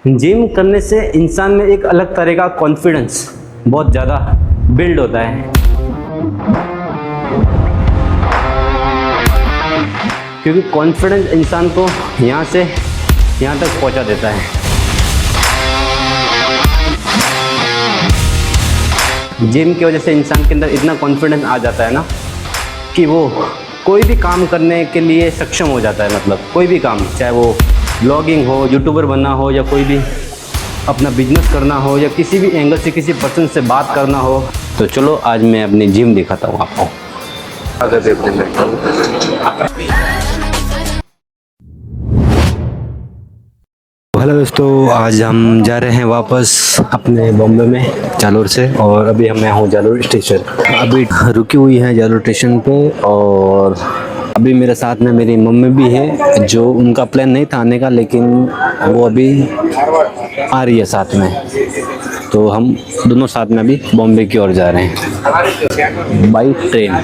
Gym करने से इंसान में एक अलग तरह का कॉन्फिडेंस बहुत ज़्यादा बिल्ड होता है, क्योंकि कॉन्फिडेंस इंसान को यहाँ से यहाँ तक पहुँचा देता है। जिम की वजह से इंसान के अंदर इतना कॉन्फिडेंस आ जाता है ना कि वो कोई भी काम करने के लिए सक्षम हो जाता है। मतलब कोई भी काम, चाहे वो ब्लॉगिंग हो, यूट्यूबर बनना हो, या कोई भी अपना बिजनेस करना हो, या किसी भी एंगल से किसी पर्सन से बात करना हो। तो चलो आज मैं अपनी जिम दिखाता हूँ आपको। हेलो दोस्तों, आज हम जा रहे हैं वापस अपने बॉम्बे में जालोर से, और अभी मैं हूँ जालोर स्टेशन। अभी रुकी हुई है जालोर स्टेशन पे, और अभी मेरे साथ में मेरी मम्मी भी है, जो उनका प्लान नहीं था आने का, लेकिन वो अभी आ रही है साथ में। तो हम दोनों साथ में अभी बॉम्बे की ओर जा रहे हैं बाई ट्रेन।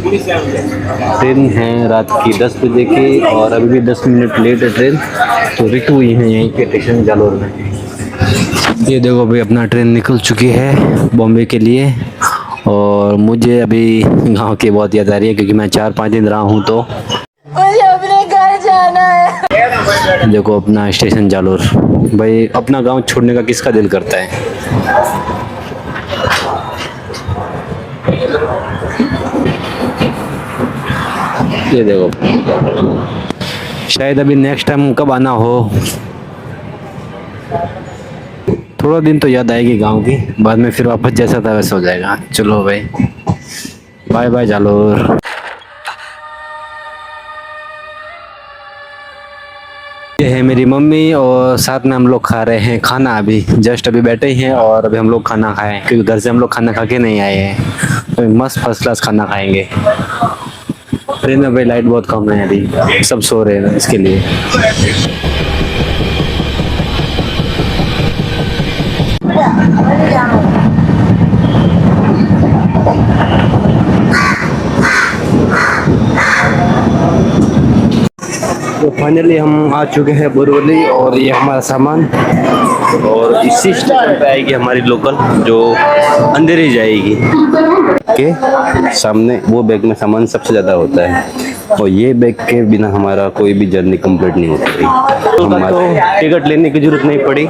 ट्रेन है रात की 10 बजे की, और अभी भी 10 मिनट लेट है ट्रेन, तो रुकी हुई है यहीं के स्टेशन जालोर में। ये देखो भाई, अपना ट्रेन निकल चुकी है बॉम्बे के लिए, और मुझे अभी गांव की बहुत याद आ रही है, क्योंकि मैं 4-5 दिन रहा हूँ, तो मुझे अपने घर जाना है। देखो अपना स्टेशन जालोर। भाई अपना गांव छोड़ने का किसका दिल करता है। ये देखो, शायद अभी नेक्स्ट टाइम कब आना हो, थोड़ा दिन तो याद आएगी गांव की, बाद में फिर वापस जैसा था वैसा हो जाएगा। चलो भाई, बाय बाय जालोर। ये है मेरी मम्मी, और साथ में हम लोग खा रहे हैं खाना। अभी जस्ट अभी बैठे ही हैं, और अभी हम लोग खाना खाएं, क्योंकि घर से हम लोग खाना खा के नहीं आए हैं। तो मस्त फर्स्ट क्लास खाना खाएंगे। ट्रेन में भाई लाइट बहुत कम है, अभी सब सो रहे हैं इसके लिए। तो फाइनली हम आ चुके हैं बोरीवली, और ये हमारा सामान, और इसी स्टेशन पे आएगी हमारी लोकल, जो अंधेरी जाएगी। के सामने वो बैग में सामान सबसे ज़्यादा होता है, और ये बैग के बिना हमारा कोई भी जर्नी कंप्लीट नहीं होती। हमारा तो टिकट लेने की जरूरत नहीं पड़ी,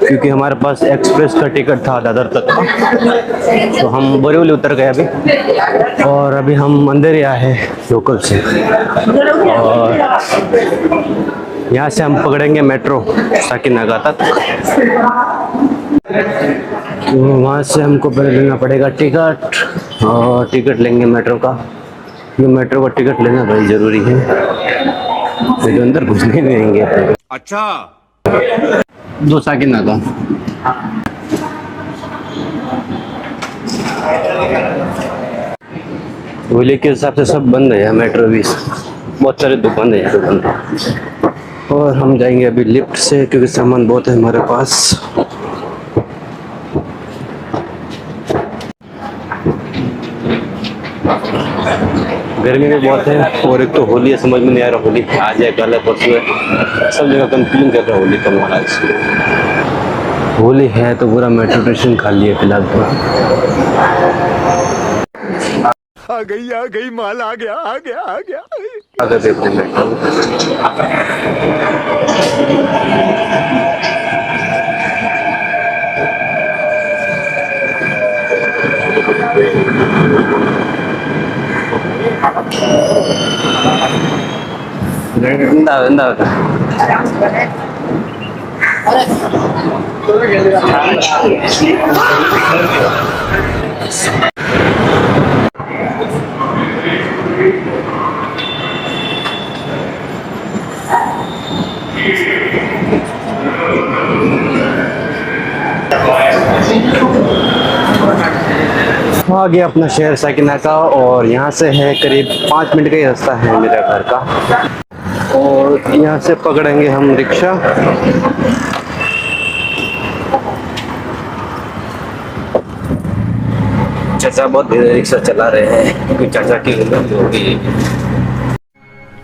क्योंकि हमारे पास एक्सप्रेस का टिकट था दादर तक का। तो हम बोरीवली उतर गए अभी, और अभी हम अंधेरी आए हैं लोकल से, और यहाँ से हम पकड़ेंगे मेट्रो साकीनागा तक। तो वहाँ से हमको पहले लेना पड़ेगा टिकट, और टिकट लेंगे मेट्रो का। ये मेट्रो का टिकट लेना भाई ज़रूरी है, तो अंदर घुसने नहीं देंगे। अच्छा, दो साकीनागा। होली के हिसाब से सब बंद है, मेट्रो भी बहुत सारे दुकान है यहाँ बंद है। और हम जाएंगे अभी लिफ्ट से, क्योंकि सामान बहुत है हमारे पास। गर्मी भी बहुत है, और एक तो होली है, समझ में नहीं आ रहा होली आज है कल है परसों है, सब जगह कंफ्यूजन कर रहा है होली का। आज होली है तो पूरा मेट्रो स्टेशन खाली है फिलहाल तो। आ गई माल आ गया। अगर देखते हैं आ गया अपना शहर साकीनागा, और यहाँ से है करीब 5 मिनट का ही रास्ता है मेरे घर का। और यहाँ से पकड़ेंगे हम रिक्शा। चाचा बहुत धीरे रिक्शा चला रहे हैं, क्योंकि चाचा की उम्र हो गई है।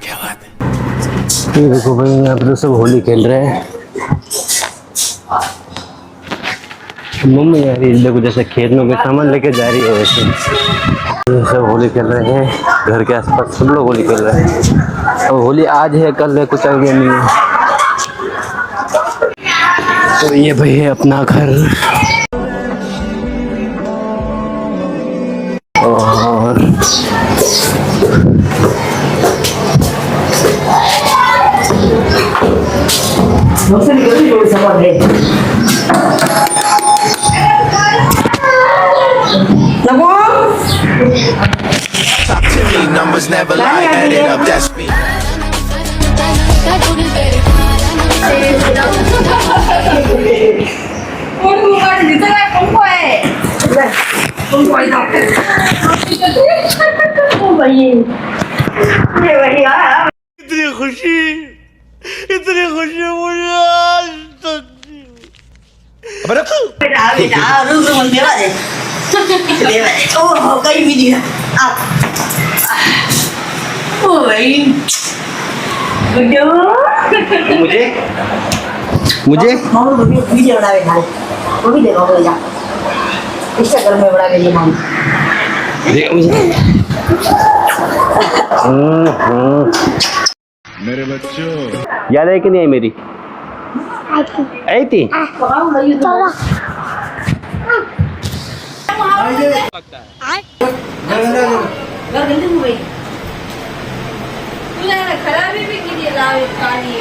क्या बात है। ये देखो भाई, यहाँ पे तो सब होली खेल रहे हैं। मम्मी यार ये देखो जैसे खेत में कोई सामान लेके जा रही है वैसे। ये सब होली खेल रहे हैं, घर के आसपास सब लोग होली खेल रहे हैं। और होली आज है कल है कुछ आइडिया नहीं है। तो ये भाई है अपना घर और Numbers never lie, add it up, that's me. इतनी खुशी मुझे आज तक नहीं हुई। मुझे वीडियो बना के वो भी देखो भैया इंस्टाग्राम में बना के दिया माम मेरे बच्चों याद है कि नहीं है मेरी आई थी खराबी भी की लावे खाली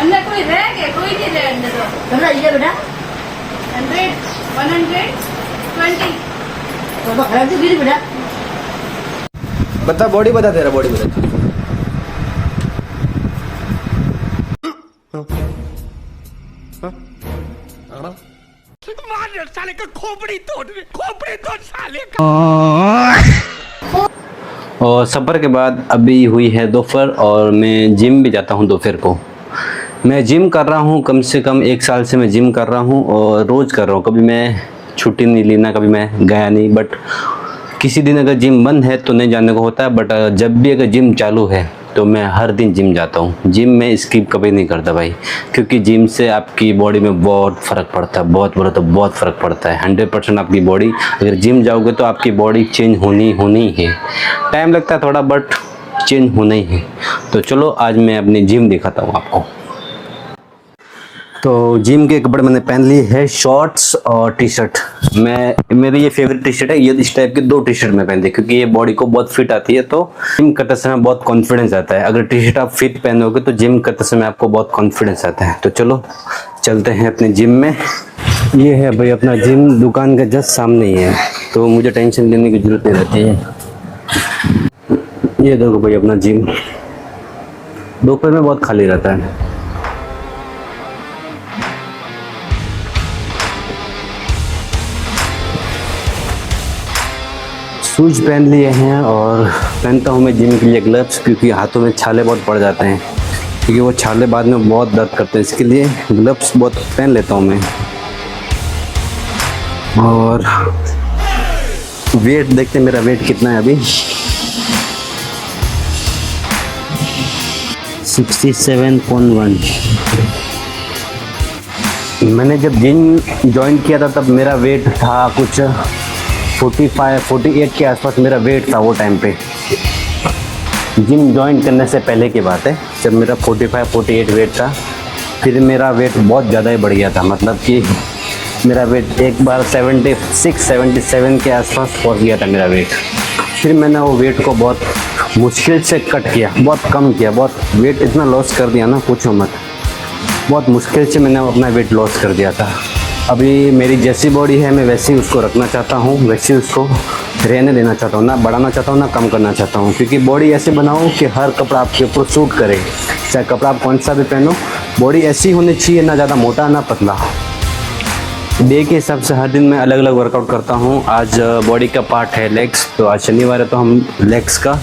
अंदर कोई रह गया कोई नहीं रह अंदर तो बेटा ये बेटा 100 120 तो खराब तो गिरी बेटा बता बॉडी बता तेरा बॉडी बता मार साले का खोपड़ी तोड़ साले का। और सफ़र के बाद अभी हुई है दोपहर और मैं जिम भी जाता हूँ दोपहर को। मैं जिम कर रहा हूँ कम से कम 1 साल से मैं जिम कर रहा हूँ और रोज़ कर रहा हूँ। कभी मैं छुट्टी नहीं लेना, कभी मैं गया नहीं। बट किसी दिन अगर जिम बंद है तो नहीं जाने को होता है। बट जब भी अगर जिम चालू है तो मैं हर दिन जिम जाता हूँ। जिम में स्किप कभी नहीं करता भाई, क्योंकि जिम से आपकी बॉडी में बहुत फ़र्क पड़ता है, बहुत बड़ा तो बहुत फ़र्क पड़ता है। 100% आपकी बॉडी, अगर जिम जाओगे तो आपकी बॉडी चेंज होनी ही है। टाइम लगता है थोड़ा बट चेंज होना ही है। तो चलो आज मैं अपनी जिम दिखाता हूँ आपको। तो जिम के कपड़े मैंने पहन लिए है, शॉर्ट्स और टी शर्ट। मेरी ये फेवरेट टी शर्ट है। ये इस टाइप की 2 टी शर्ट मैं पहनती हूँ क्योंकि ये बॉडी को बहुत फिट आती है। तो जिम करते समय बहुत कॉन्फिडेंस आता है। अगर टी शर्ट आप फिट पहनोगे तो जिम करते समय आपको बहुत कॉन्फिडेंस आता है। तो चलो चलते हैं अपने जिम में। ये है भाई अपना जिम, दुकान का जस्ट सामने ही है, तो मुझे टेंशन लेने की जरूरत नहीं रहती है। ये देखो भाई अपना जिम, दोपहर में बहुत खाली रहता है। शूज पहन लिए हैं और पहनता हूँ मैं जिम के लिए ग्लव्स, क्योंकि हाथों में छाले बहुत पड़ जाते हैं, क्योंकि वो छाले बाद में बहुत दर्द करते हैं। इसके लिए ग्लव्स बहुत पहन लेता हूँ मैं। और वेट देखते हैं मेरा वेट कितना है अभी। 67.1। मैंने जब जिम ज्वाइन किया था तब मेरा वेट था कुछ 45-48 के आसपास मेरा वेट था वो टाइम पे। जिम ज्वाइन करने से पहले की बात है, जब मेरा 45-48 वेट था। फिर मेरा वेट बहुत ज़्यादा ही बढ़ गया था, मतलब कि मेरा वेट एक बार 76-77 के आसपास पहुंच गया था मेरा वेट। फिर मैंने वो वेट को बहुत मुश्किल से कट किया, बहुत कम किया, बहुत वेट इतना लॉस कर दिया ना पूछो मत। बहुत मुश्किल से मैंने अपना वेट लॉस कर दिया था। अभी मेरी जैसी बॉडी है मैं वैसे ही उसको रखना चाहता हूँ, वैसे ही उसको रहने देना चाहता हूँ। ना बढ़ाना चाहता हूँ ना कम करना चाहता हूँ, क्योंकि बॉडी ऐसे बनाओ कि हर कपड़ा आपके ऊपर सूट करे। चाहे कपड़ा आप कौन सा भी पहनो, बॉडी ऐसी होनी चाहिए, ना ज़्यादा मोटा ना पतला। डे के हिसाब से हर दिन मैं अलग अलग वर्कआउट करता हूँ। आज बॉडी का पार्ट है लेग्स, तो आज शनिवार है तो हम लेग्स का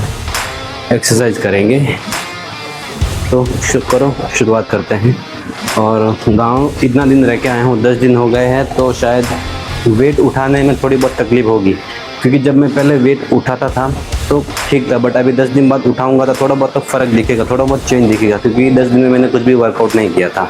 एक्सरसाइज करेंगे। तो शुरुआत करते हैं। और गांव इतना दिन रह के आया हूँ, 10 दिन हो गए हैं, तो शायद वेट उठाने में थोड़ी बहुत तकलीफ होगी, क्योंकि जब मैं पहले वेट उठाता था तो ठीक था। बट अभी 10 दिन बाद उठाऊंगा तो थोड़ा बहुत तो फ़र्क दिखेगा, थोड़ा बहुत चेंज दिखेगा, क्योंकि 10 दिन में मैंने कुछ भी वर्कआउट नहीं किया था।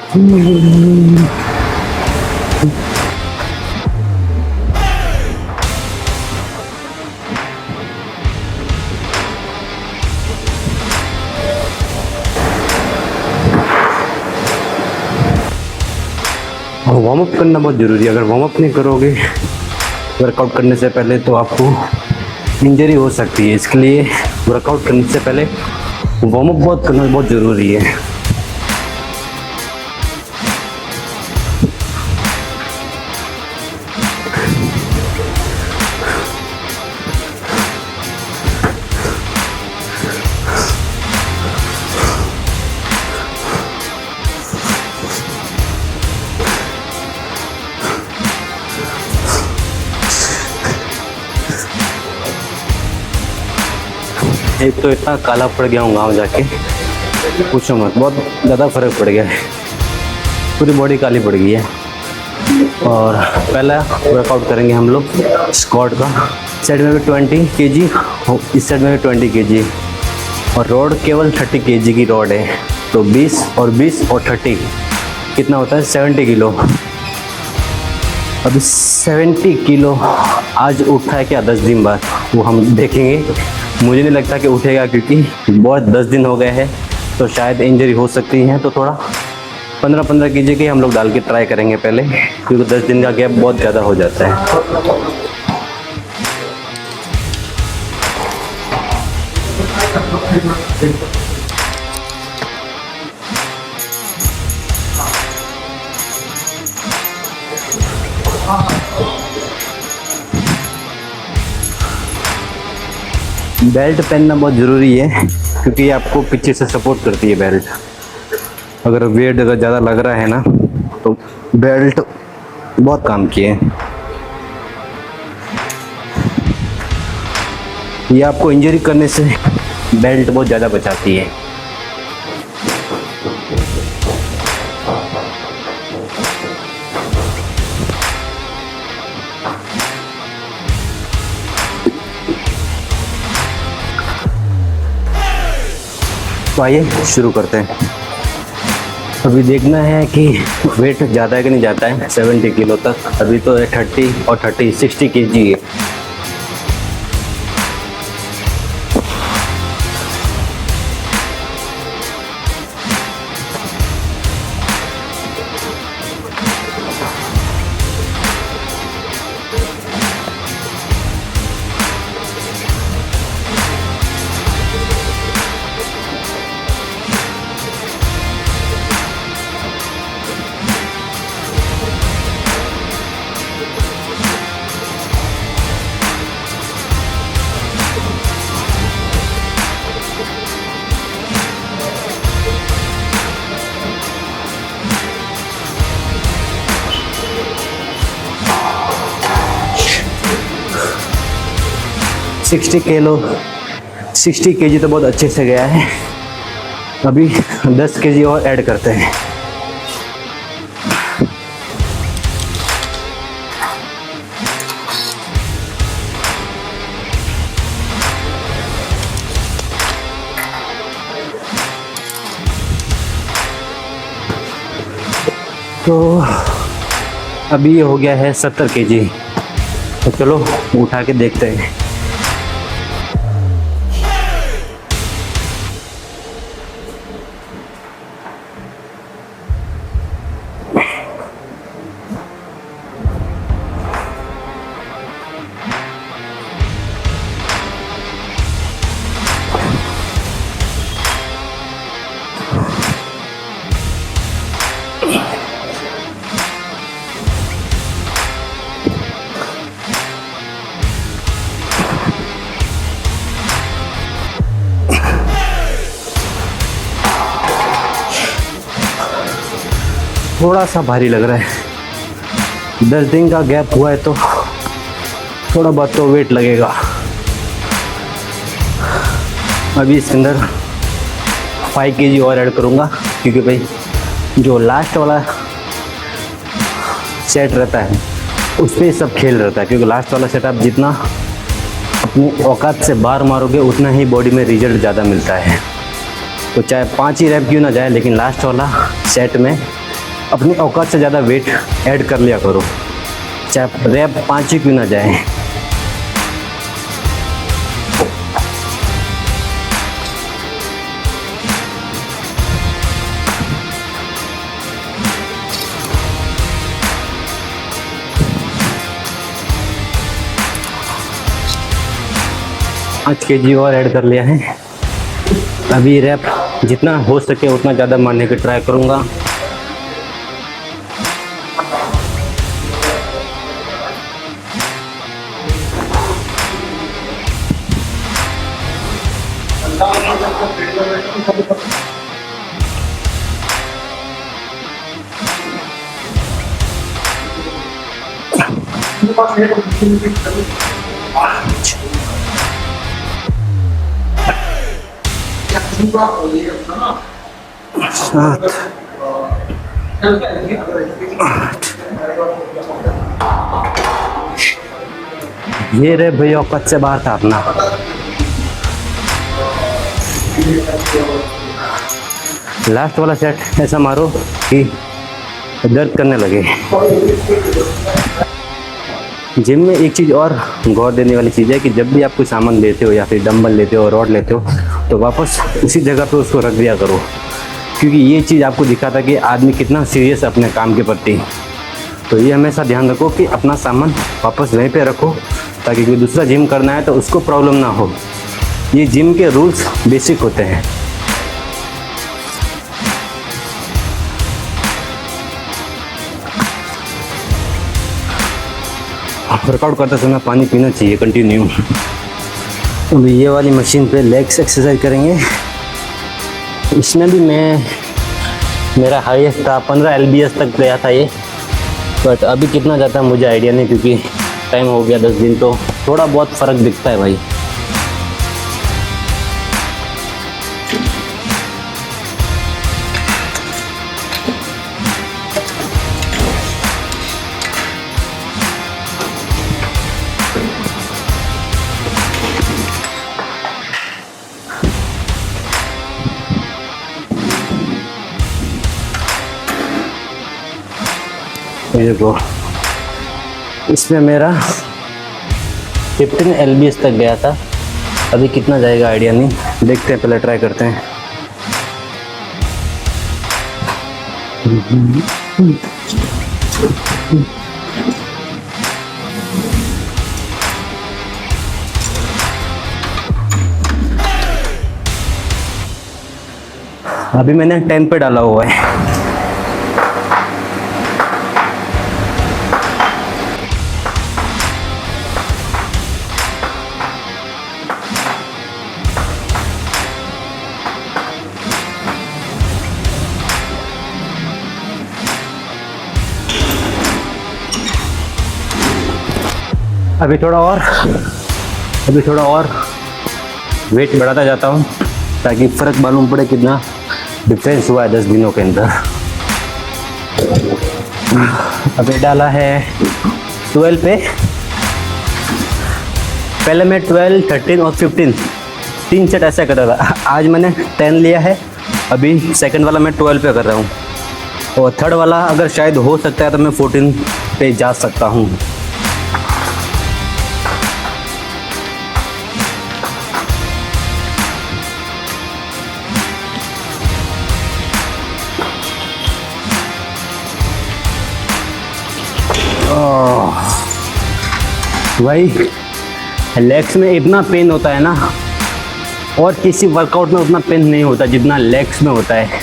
और वार्म अप करना बहुत ज़रूरी है। अगर वार्म अप नहीं करोगे वर्कआउट करने से पहले तो आपको इंजरी हो सकती है। इसके लिए वर्कआउट करने से पहले वार्म अप बहुत करना बहुत ज़रूरी है। एक तो इतना काला पड़ गया हूँ गाँव जाके, पूछो मत, बहुत ज़्यादा फर्क पड़ गया है, पूरी बॉडी काली पड़ गई है। और पहला वर्कआउट करेंगे हम लोग स्क्वाट का। साइड में भी 20 kg, इस साइड में भी 20 kg, और रॉड केवल 30 kg की रॉड है। तो 20 और 30 कितना होता है? 70 किलो। अभी 70 किलो आज उठा है क्या 10 दिन बाद, वो हम देखेंगे। मुझे नहीं लगता कि उठेगा, क्योंकि बहुत 10 दिन हो गए हैं, तो शायद इंजरी हो सकती है। तो थोड़ा 15-15 kg के हम लोग डाल के ट्राई करेंगे पहले, क्योंकि 10 दिन का गैप बहुत ज़्यादा हो जाता है। बेल्ट पहनना बहुत ज़रूरी है, क्योंकि ये आपको पीछे से सपोर्ट करती है बेल्ट। अगर वेट अगर ज़्यादा लग रहा है ना, तो बेल्ट बहुत काम की है। ये आपको इंजरी करने से बेल्ट बहुत ज़्यादा बचाती है। तो आइए शुरू करते हैं। अभी देखना है कि वेट ज़्यादा है कि नहीं जाता है 70 किलो तक। अभी तो 30 और 60 kg है। सिक्सटी 60 kg तो बहुत अच्छे से गया है। अभी 10 kg और ऐड करते हैं। तो अभी ये हो गया है 70 kg। तो चलो उठा के देखते हैं। थोड़ा सा भारी लग रहा है। 10 दिन का गैप हुआ है, तो थोड़ा बहुत तो वेट लगेगा। अभी इसके अंदर 5 kg और ऐड करूँगा, क्योंकि भाई जो लास्ट वाला सेट रहता है उस पर सब खेल रहता है। क्योंकि लास्ट वाला सेट आप जितना अपनी औकात से बाहर मारोगे उतना ही बॉडी में रिजल्ट ज़्यादा मिलता है। तो चाहे 5 ही रैप क्यों ना जाए, लेकिन लास्ट वाला सेट में अपनी औकात से ज़्यादा वेट ऐड कर लिया करो, चाहे रैप 5 ही क्यों ना जाए। 5 kg और ऐड कर लिया है। अभी रैप जितना हो सके उतना ज़्यादा मारने की ट्राई करूँगा। सात, 8। ये रे भैया औकात से बाहर था अपना। लास्ट वाला सेट ऐसा मारो कि दर्द करने लगे। जिम में एक चीज़ और गौर देने वाली चीज़ है कि जब भी आप कोई सामान लेते हो या फिर डंबल लेते हो, रॉड लेते हो, तो वापस उसी जगह पे उसको रख दिया करो, क्योंकि ये चीज़ आपको दिखाता है कि आदमी कितना सीरियस है अपने काम के प्रति। तो ये हमेशा ध्यान रखो कि अपना सामान वापस वहीं पे रखो, ताकि कोई दूसरा जिम करना है तो उसको प्रॉब्लम ना हो। ये जिम के रूल्स बेसिक होते हैं। वर्कआउट करते समय पानी पीना चाहिए कंटिन्यू। अभी ये वाली मशीन पे लेग्स एक्सरसाइज करेंगे। इसमें भी मेरा हाईएस्ट था 15 LBS तक गया था ये, बट अभी कितना जाता है मुझे आइडिया नहीं, क्योंकि टाइम हो गया 10 दिन, तो थोड़ा बहुत फ़र्क दिखता है भाई। ये देखो, इसमें मेरा 15 LBS तक गया था। अभी कितना जाएगा आइडिया नहीं, देखते हैं, पहले ट्राई करते हैं। अभी मैंने 10 पे डाला हुआ है। अभी थोड़ा और वेट बढ़ाता जाता हूँ, ताकि फ़र्क मालूम पड़े कितना डिफरेंस हुआ है 10 दिनों के अंदर। अभी डाला है 12 पे। पहले मैं 12, 13 और 15 3 सेट ऐसा कर रहा था। आज मैंने 10 लिया है। अभी सेकंड वाला मैं 12 पे कर रहा हूँ, और थर्ड वाला अगर शायद हो सकता है तो मैं 14 पे जा सकता हूँ। भाई लेग्स में इतना पेन होता है ना, और किसी वर्कआउट में उतना पेन नहीं होता जितना लेग्स में होता है।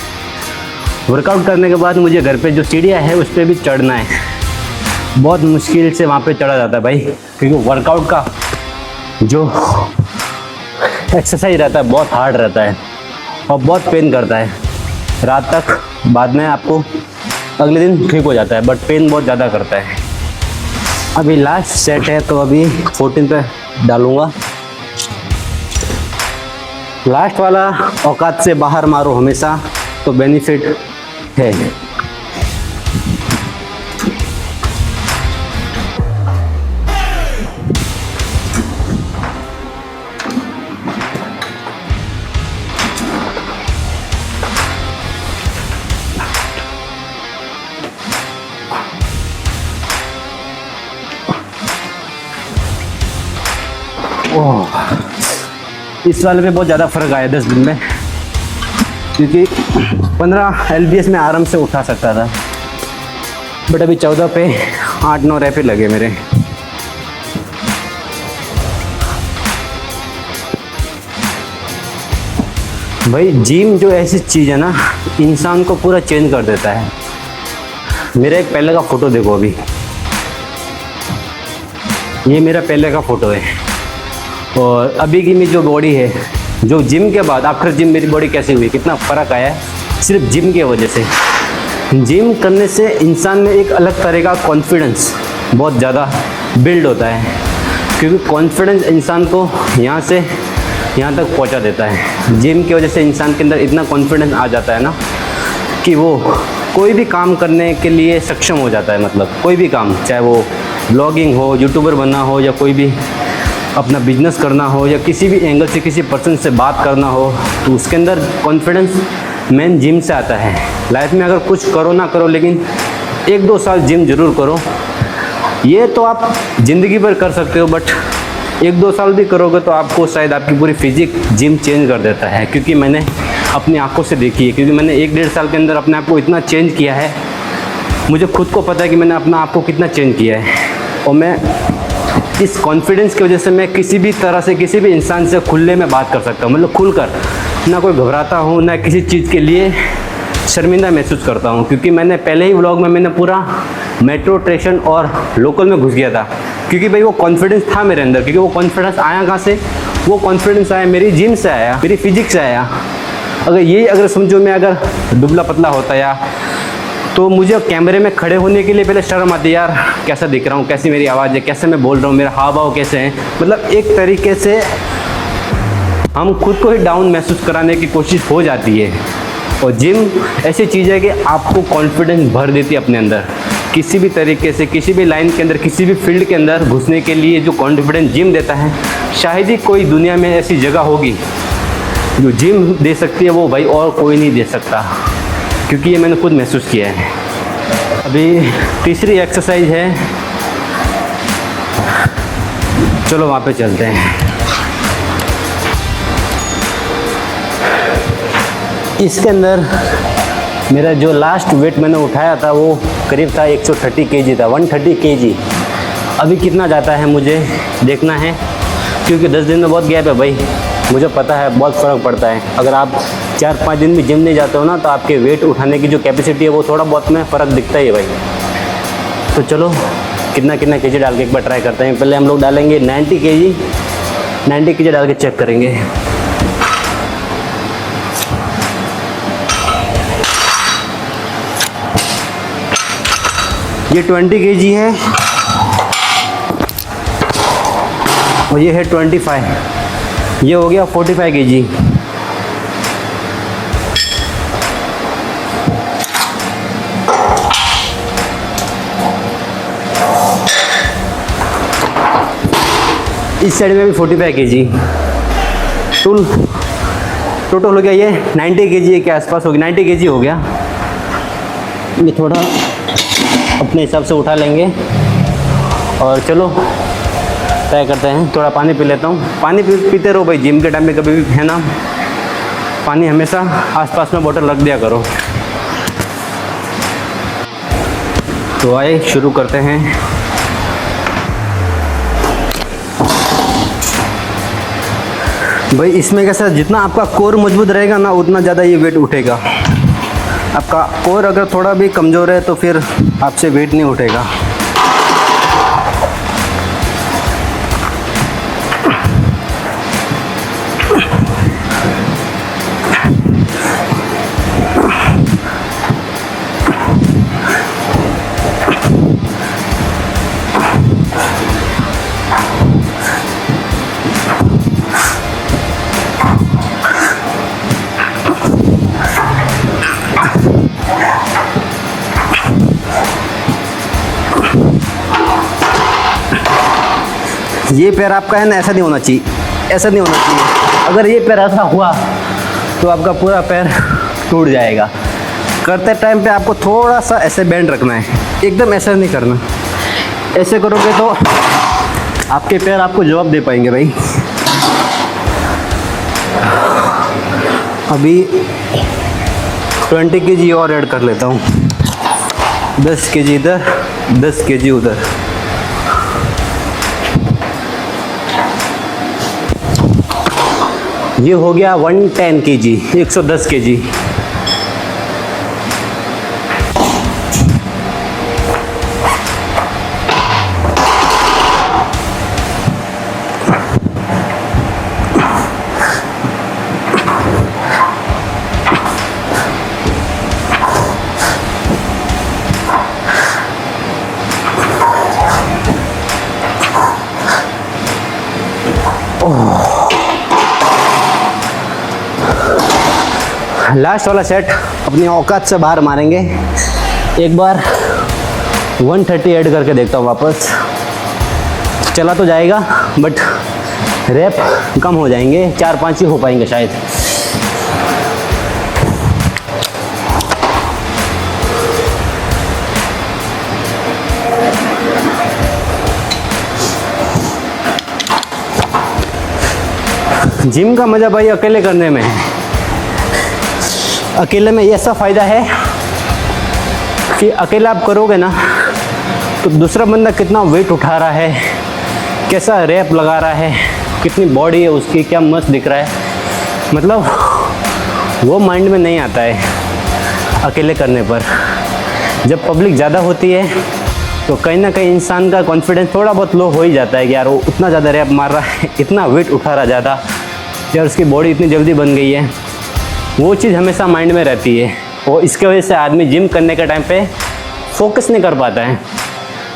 वर्कआउट करने के बाद मुझे घर पे जो सीढ़ियाँ है उस पर भी चढ़ना है। बहुत मुश्किल से वहाँ पे चढ़ा जाता है भाई, क्योंकि वर्कआउट का जो एक्सरसाइज रहता है बहुत हार्ड रहता है और बहुत पेन करता है रात तक। बाद में आपको अगले दिन ठीक हो जाता है, बट पेन बहुत ज़्यादा करता है। अभी लास्ट सेट है तो अभी 14 पे डालूँगा। लास्ट वाला औकात से बाहर मारो हमेशा, तो बेनिफिट है। इस वाले पे बहुत ज़्यादा फर्क आया 10 दिन में, क्योंकि 15 LBS में आराम से उठा सकता था, बट अभी 14 पे 8-9 रैपे लगे मेरे। भाई जिम जो ऐसी चीज़ है ना, इंसान को पूरा चेंज कर देता है। मेरा एक पहले का फ़ोटो देखो अभी, ये मेरा पहले का फ़ोटो है और अभी की मेरी जो बॉडी है, जो जिम के बाद आफ्टर जिम मेरी बॉडी कैसे हुई, कितना फ़र्क आया है सिर्फ जिम की वजह से। जिम करने से इंसान में एक अलग तरह का कॉन्फिडेंस बहुत ज़्यादा बिल्ड होता है, क्योंकि कॉन्फिडेंस इंसान को यहाँ से यहाँ तक पहुँचा देता है। जिम की वजह से इंसान के अंदर इतना कॉन्फिडेंस आ जाता है ना कि वो कोई भी काम करने के लिए सक्षम हो जाता है। मतलब कोई भी काम, चाहे वो ब्लॉगिंग हो, यूट्यूबर बनना हो, या कोई भी अपना बिजनेस करना हो, या किसी भी एंगल से किसी पर्सन से बात करना हो, तो उसके अंदर कॉन्फिडेंस मेन जिम से आता है। लाइफ में अगर कुछ करो ना करो, लेकिन 1-2 साल जिम ज़रूर करो। ये तो आप ज़िंदगी भर कर सकते हो, बट 1-2 साल भी करोगे तो आपको शायद आपकी पूरी फिजिक जिम चेंज कर देता है। क्योंकि मैंने अपनी आंखों से देखी है, क्योंकि मैंने 1-1.5 साल के अंदर अपने आप को इतना चेंज किया है। मुझे खुद को पता है कि मैंने अपना आप को कितना चेंज किया है, और मैं इस कॉन्फिडेंस की वजह से मैं किसी भी तरह से किसी भी इंसान से खुले में बात कर सकता हूँ। मतलब खुलकर, ना कोई घबराता हूँ, ना किसी चीज़ के लिए शर्मिंदा महसूस करता हूँ। क्योंकि मैंने पहले ही व्लॉग में मैंने पूरा मेट्रो स्टेशन और लोकल में घुस गया था, क्योंकि भाई वो कॉन्फिडेंस था मेरे अंदर। क्योंकि वो कॉन्फिडेंस आया कहाँ से? वो कॉन्फिडेंस आया मेरी जिम से, आया मेरी फिजिक्स से आया। अगर समझो मैं अगर दुबला पतला होता या, तो मुझे कैमरे में खड़े होने के लिए पहले शर्म आती, यार कैसा दिख रहा हूँ, कैसी मेरी आवाज़ है, कैसे मैं बोल रहा हूँ, मेरा हाव भाव कैसे हैं। मतलब एक तरीके से हम खुद को ही डाउन महसूस कराने की कोशिश हो जाती है। और जिम ऐसी चीज़ है कि आपको कॉन्फिडेंस भर देती है अपने अंदर। किसी भी तरीके से, किसी भी लाइन के अंदर, किसी भी फील्ड के अंदर घुसने के लिए जो कॉन्फिडेंस जिम देता है, शायद ही कोई दुनिया में ऐसी जगह होगी जो जिम दे सकती है, वो भाई और कोई नहीं दे सकता। क्योंकि ये मैंने खुद महसूस किया है। अभी तीसरी एक्सरसाइज है, चलो वहाँ पे चलते हैं। इसके अंदर मेरा जो लास्ट वेट मैंने उठाया था वो करीब था 130 kg था, 130 kg। अभी कितना जाता है मुझे देखना है, क्योंकि 10 दिन में बहुत गैप है भाई। मुझे पता है बहुत फ़र्क पड़ता है। अगर आप 4-5 दिन भी जिम नहीं जाते हो ना, तो आपके वेट उठाने की जो कैपेसिटी है वो थोड़ा बहुत में फ़र्क दिखता ही है भाई। तो चलो कितना kg डाल के एक बार ट्राई करते हैं। पहले हम लोग डालेंगे 90 kg डाल के चेक करेंगे। ये 20 kg है और ये है 25, ये हो गया 45 kg। इस साइड में भी 45 kg। टोटल हो गया ये 90 kg के आसपास हो गया, 90 kg हो गया। ये थोड़ा अपने हिसाब से उठा लेंगे और चलो ट्राई करते हैं। थोड़ा पानी पी लेता हूँ। पानी पीते रहो भाई, जिम के टाइम में कभी भी है ना, पानी हमेशा आसपास में बोतल रख दिया करो। तो आइए शुरू करते हैं। भाई इसमें कैसा, जितना आपका कोर मजबूत रहेगा ना, उतना ज़्यादा ये वेट उठेगा। आपका कोर अगर थोड़ा भी कमज़ोर है तो फिर आपसे वेट नहीं उठेगा। ये पैर आपका है ना, ऐसा नहीं होना चाहिए, ऐसा नहीं होना चाहिए। अगर ये पैर ऐसा हुआ तो आपका पूरा पैर टूट जाएगा। करते टाइम पे आपको थोड़ा सा ऐसे बैंड रखना है, एकदम ऐसा नहीं करना। ऐसे करोगे तो आपके पैर आपको जवाब दे पाएंगे भाई। अभी 20 kg और ऐड कर लेता हूँ। 10 kg इधर, 10 kg उधर। ये हो गया 110 kg, 110 kg। लास्ट वाला सेट अपनी औकात से बाहर मारेंगे। एक बार 130 ऐड करके देखता हूँ वापस। चला तो जाएगा बट रैप कम हो जाएंगे, 4-5 ही हो पाएंगे शायद। जिम का मज़ा भाई अकेले करने में है। अकेले में ये ऐसा फ़ायदा है कि अकेला आप करोगे ना तो दूसरा बंदा कितना वेट उठा रहा है, कैसा रैप लगा रहा है, कितनी बॉडी है उसकी, क्या मस्त दिख रहा है, मतलब वो माइंड में नहीं आता है अकेले करने पर। जब पब्लिक ज़्यादा होती है तो कहीं ना कहीं इंसान का कॉन्फिडेंस थोड़ा बहुत लो हो ही जाता है कि यार वो उतना ज़्यादा रैप मार रहा है, इतना वेट उठा रहा ज़्यादा, यार उसकी बॉडी इतनी जल्दी बन गई है। वो चीज़ हमेशा माइंड में रहती है और इसके वजह से आदमी जिम करने के टाइम पे फोकस नहीं कर पाता है।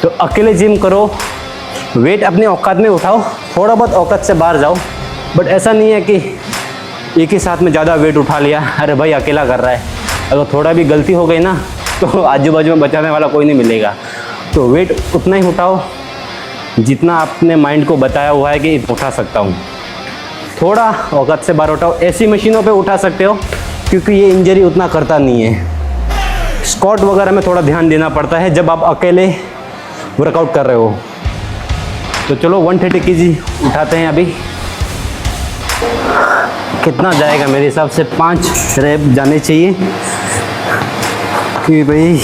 तो अकेले जिम करो, वेट अपने औकात में उठाओ, थोड़ा बहुत औकात से बाहर जाओ, बट ऐसा नहीं है कि एक ही साथ में ज़्यादा वेट उठा लिया, अरे भाई अकेला कर रहा है। अगर थोड़ा भी गलती हो गई ना तो आजू बाजू में बचाने वाला कोई नहीं मिलेगा। तो वेट उतना ही उठाओ जितना आपने माइंड को बताया हुआ है कि उठा सकता हूँ। थोड़ा औकात से बाहर उठाओ। ऐसी मशीनों पे उठा सकते हो क्योंकि ये इंजरी उतना करता नहीं है। स्क्वाट वगैरह में थोड़ा ध्यान देना पड़ता है जब आप अकेले वर्कआउट कर रहे हो। तो चलो 130 kg उठाते हैं अभी। कितना जाएगा? मेरे हिसाब से 5 रैप जाने चाहिए कि भाई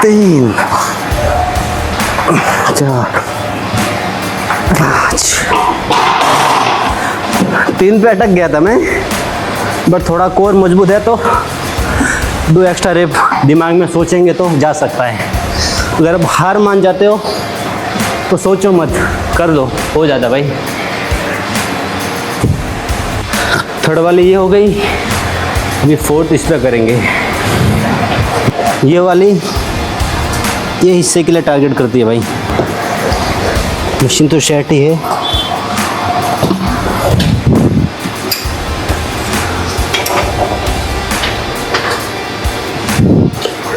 तीन, 4, 5। 3 पे अटक गया था मैं, बट थोड़ा कोर मजबूत है तो 2 एक्स्ट्रा रेप दिमाग में सोचेंगे तो जा सकता है। अगर आप हार मान जाते हो तो सोचो मत, कर दो, हो जाता भाई। थर्ड वाली ये हो गई, अभी 4th इस पर करेंगे। ये वाली ये हिस्से के लिए टारगेट करती है भाई। मशीन तो सेट ही है।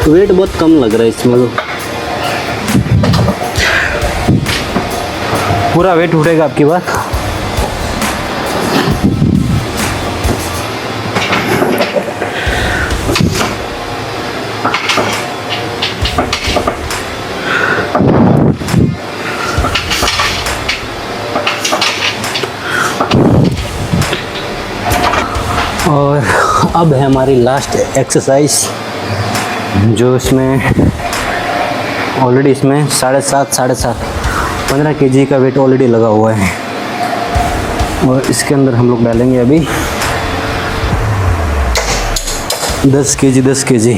वेट बहुत कम लग रहा है इसमें, तो पूरा वेट उठेगा आपकी बात। और अब है हमारी लास्ट एक्सरसाइज, जो इसमें ऑलरेडी इसमें 7.5 15 kg का वेट ऑलरेडी लगा हुआ है। और इसके अंदर हम लोग डालेंगे अभी 10 kg।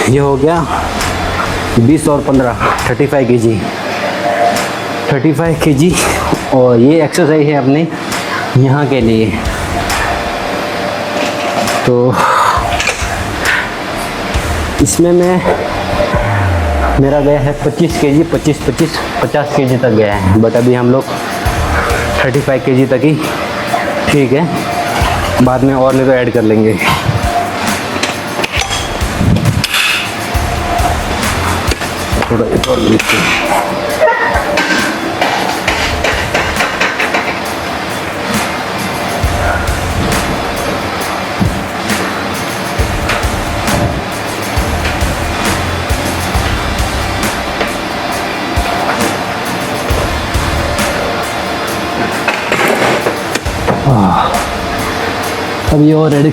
ये हो गया 20 और 15 35 kg। और ये एक्सरसाइज है अपने यहाँ के लिए। तो इसमें मेरा गया है 25 kg, 50 kg तक गया है, बट अभी हम लोग 35 kg तक ही ठीक है। बाद में और नहीं तो ऐड कर लेंगे। थोड़ा एक और अभी और रेडी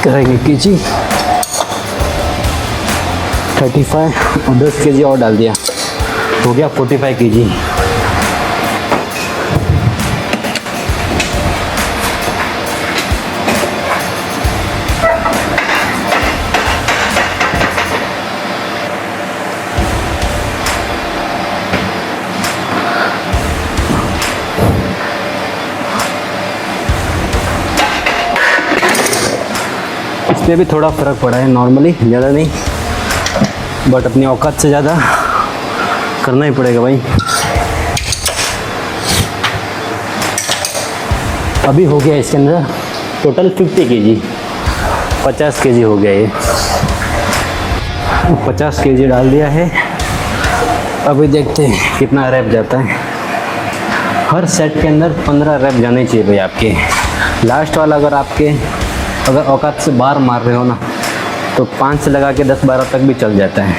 करेंगे केजी 35 और 10 केजी और डाल दिया, हो गया 45 केजी। इसमें भी थोड़ा फ़र्क पड़ा है, नॉर्मली ज़्यादा नहीं, बट अपनी औकात से ज़्यादा करना ही पड़ेगा भाई। अभी हो गया इसके अंदर टोटल 50 केजी, 50 केजी हो गया ये, 50 केजी डाल दिया है। अभी देखते हैं कितना रैप जाता है। हर सेट के अंदर 15 रैप जाने चाहिए भाई आपके। लास्ट वाला अगर औकात से बाहर मार रहे हो ना तो 5 से लगा के 10-12 तक भी चल जाता है,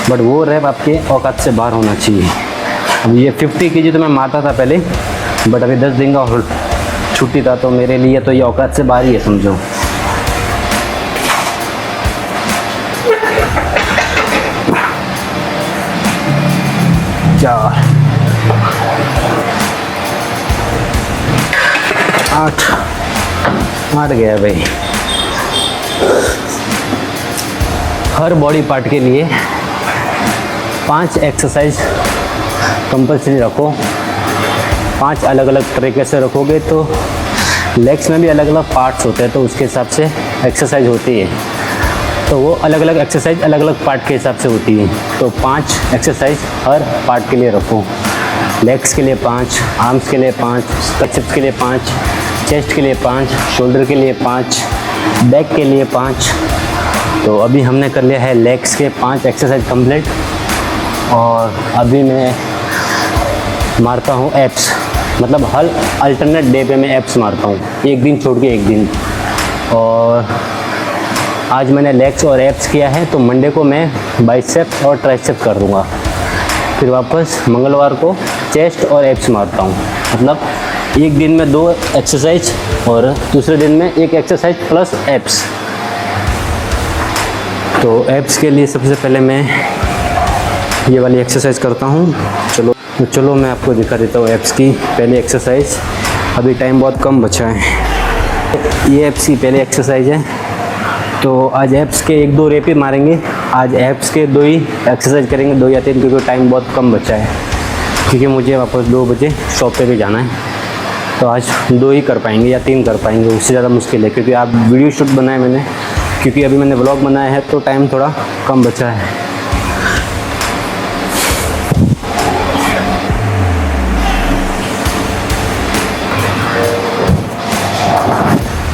बट वो रैप आपके औकात से बाहर होना चाहिए। अब ये 50 केजी तो मैं मारता था पहले, बट अभी 10 दिन का छुट्टी था तो मेरे लिए तो ये औकात से बाहर ही है समझो। चार 8 गया भाई। हर बॉडी पार्ट के लिए 5 एक्सरसाइज कंपल्सरी रखो। 5 अलग अलग तरीके से रखोगे तो लेग्स में भी अलग अलग पार्ट्स होते हैं, तो उसके हिसाब से एक्सरसाइज होती है। तो वो अलग अलग एक्सरसाइज अलग अलग पार्ट के हिसाब से होती है। तो 5 एक्सरसाइज हर पार्ट के लिए रखो। लेग्स के लिए 5, आर्म्स के लिए 5, ट्राइसेप्स के लिए 5, चेस्ट के लिए 5, शोल्डर के लिए 5, बैक के लिए 5। तो अभी हमने कर लिया है लेग्स के 5 एक्सरसाइज कंप्लीट, और अभी मैं मारता हूँ एप्स, मतलब हर अल्टरनेट डे पे मैं एप्स मारता हूँ, एक दिन छोड़ के एक दिन। और आज मैंने लेग्स और एप्स किया है, तो मंडे को मैं बाइसेप्स और ट्राइसेप्स कर दूँगा। फिर वापस मंगलवार को चेस्ट और एप्स मारता हूँ, मतलब एक दिन में 2 एक्सरसाइज और दूसरे दिन में 1 एक्सरसाइज प्लस एप्स। तो एप्स के लिए सबसे पहले मैं ये वाली एक्सरसाइज करता हूँ। चलो मैं आपको दिखा देता हूँ एप्स की पहली एक्सरसाइज। अभी टाइम बहुत कम बचा है। ये एप्स की पहली एक्सरसाइज है, तो आज एप्स के 1-2 रेप ही मारेंगे। आज एप्स के 2 ही एक्सरसाइज करेंगे, 2 या 3, क्योंकि टाइम बहुत कम बचा है, क्योंकि मुझे वापस 2 बजे शॉप पे भी जाना है। तो आज 2 ही कर पाएंगे या 3 कर पाएंगे, उससे ज़्यादा मुश्किल है, क्योंकि आप वीडियो शूट बनाए मैंने, क्योंकि अभी मैंने व्लॉग बनाया है तो टाइम थोड़ा कम बचा है।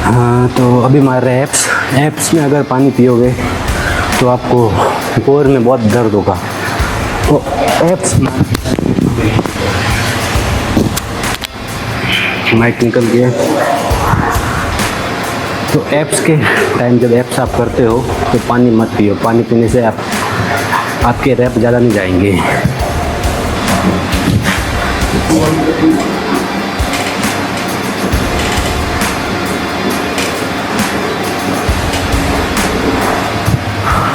हाँ, तो अभी मार रहे हैं एप्स। एप्स में अगर पानी पियोगे तो आपको कोर में बहुत दर्द होगा। तो एप्स माइक निकल गया। तो एप्स के टाइम जब एप्स आप करते हो तो पानी मत पियो। पानी पीने से आपके रैप ज़्यादा नहीं जाएंगे।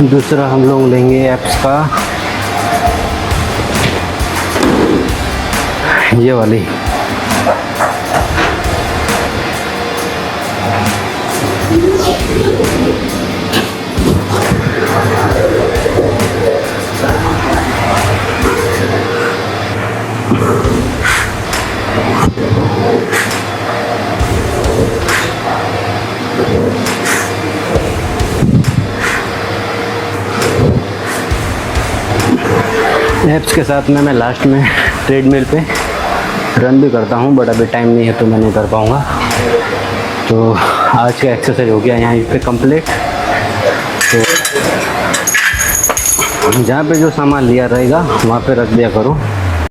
दूसरा हम लोग लेंगे एप्स का ये वाली। एप्स के साथ में मैं लास्ट में ट्रेडमिल पे रन भी करता हूँ, बट अभी टाइम नहीं है तो मैं नहीं कर पाऊँगा। तो आज का एक्सरसाइज हो गया यहाँ पे कंप्लीट। तो जहाँ पे जो सामान लिया रहेगा वहाँ पे रख दिया करो।